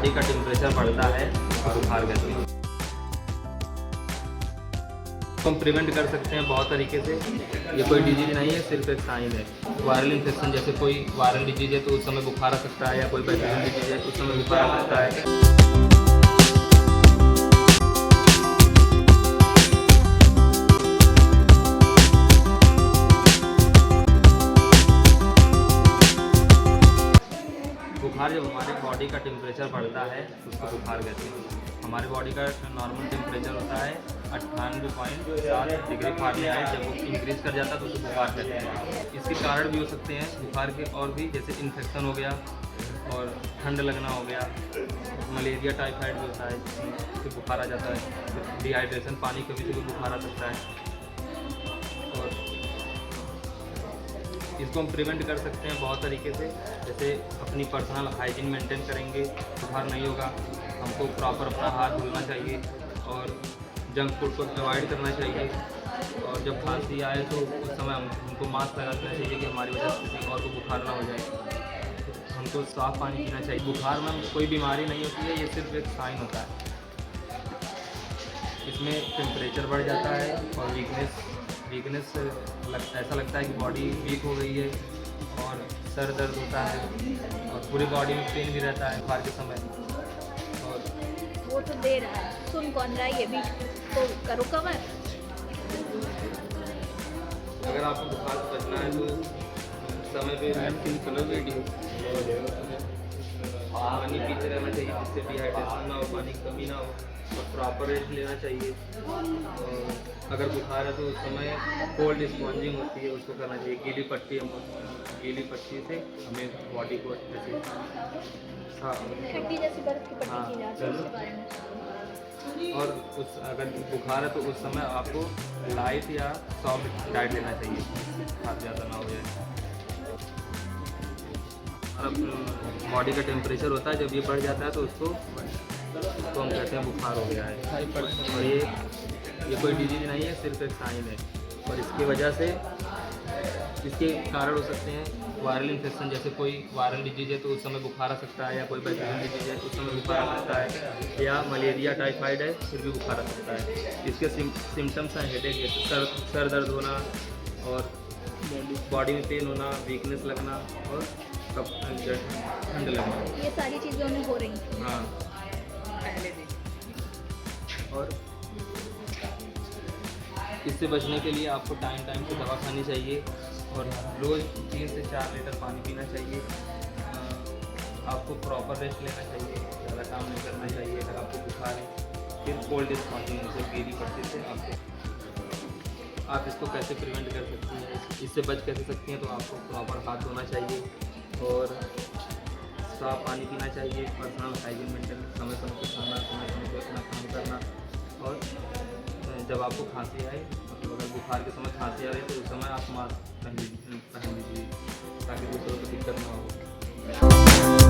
Body का temperature बढ़ता है बुखार के समय। हम प्रिवेंट कर सकते हैं बहुत तरीके से। ये कोई डिजीज नहीं है, सिर्फ एक साइन है। वायरल इन्फेक्शन, जैसे कोई वायरल डिजीज है तो उस समय बुखार आ सकता है, या कोई बैक्टीरियल डिजीज है उस समय बुखार आ सकता है। बुखार जब हमारे बॉडी का टेम्परेचर बढ़ता है तो उसको बुखार कहते हैं। हमारे बॉडी का नॉर्मल टेम्परेचर होता है 98.7 डिग्री फ़ारेनहाइट। जब वो इंक्रीज़ कर जाता है तो उसको बुखार कहते हैं। इसके कारण भी हो सकते हैं बुखार के और भी, जैसे इन्फेक्शन हो गया और ठंड लगना हो गया, मलेरिया टाइफाइड भी होता है जिससे बुखार आ जाता है, डिहाइड्रेशन, पानी की कमी से भी बुखार आ सकता है। और इसको हम प्रिवेंट कर सकते हैं बहुत तरीके से, जैसे अपनी पर्सनल हाइजीन मेंटेन करेंगे, बुखार नहीं होगा। हमको प्रॉपर अपना हाथ धुलना चाहिए और जंक फूड को अवॉइड करना चाहिए। और जब खांसी आए तो उस समय हमको मास्क लगा देना चाहिए कि हमारी वजह से किसी और को बुखार ना हो जाए। हमको साफ़ पानी पीना चाहिए। बुखार में कोई बीमारी नहीं होती है, ये सिर्फ एक साइन होता है। इसमें टेम्परेचर बढ़ जाता है और वीकनेस ऐसा लगता है कि बॉडी वीक हो गई है, और सर दर्द होता है और पूरी बॉडी में पेन भी रहता है बुखार के समय। और वो तो दे रहा है, सुन कौन रहा है, ये भी तो करो कवर। अगर आपको बुखार से बचना है तो समय पे वैक्सीन करो वीडियो, पानी पीते रहना चाहिए जिससे डिहाइड्रेशन ना हो, पानी की कमी ना हो, और प्रॉपर रेस्ट लेना चाहिए। और अगर बुखार है तो उस समय कोल्ड स्पॉन्जिंग होती है, उसको करना चाहिए। गीली पट्टी से हमें बॉडी को अच्छे से ठंडी जैसी बर्फ की पट्टी की जाती है उसके बारे में। और अगर बुखार है तो उस समय आपको लाइट या सॉफ्ट डाइट लेना चाहिए, बुखार ज़्यादा ना हो जाए। और बॉडी का टेम्परेचर होता है, जब ये बढ़ जाता है तो उसको हम कहते हैं बुखार हो गया है। और ये कोई डिजीज नहीं है, सिर्फ एक साइन है। और इसकी वजह से इसके कारण हो सकते हैं वायरल इन्फेक्शन, जैसे कोई वायरल डिजीज है तो उस समय बुखार आ सकता है, या कोई बैक्टीरियल डिजीज है उस समय बुखार आ सकता है, या मलेरिया टाइफाइड है फिर भी बुखार आ सकता है। इसके सिम्टम्स हैं हेडेक, जैसे सर दर्द होना और बॉडी में पेन होना, वीकनेस लगना और ठंड लगना। ये सारी चीज़ें उन्हें हो रही। हाँ, और इससे बचने के लिए आपको टाइम से दवा खानी चाहिए और रोज़ 3 से 4 लीटर पानी पीना चाहिए। आपको प्रॉपर रेस्ट लेना चाहिए, ज़्यादा काम नहीं करना चाहिए। अगर आपको बुखार है फिर कोल्ड स्पॉन्जिंग से, गीली पट्टी से आप इसको कैसे प्रिवेंट कर सकती हैं, इससे बच कैसे सकती हैं, तो आपको प्रॉपर हाथ धोना चाहिए और साफ पानी पीना चाहिए। पर्सनल हाइजीन मेंटेन, समय पे खाना, समय पे अपना काम करना। और जब आपको खांसी आए, मतलब अगर बुखार के समय खांसी आ रही है तो उस समय आप मास्क पहन लीजिए ताकि दूसरों को दिक्कत ना हो।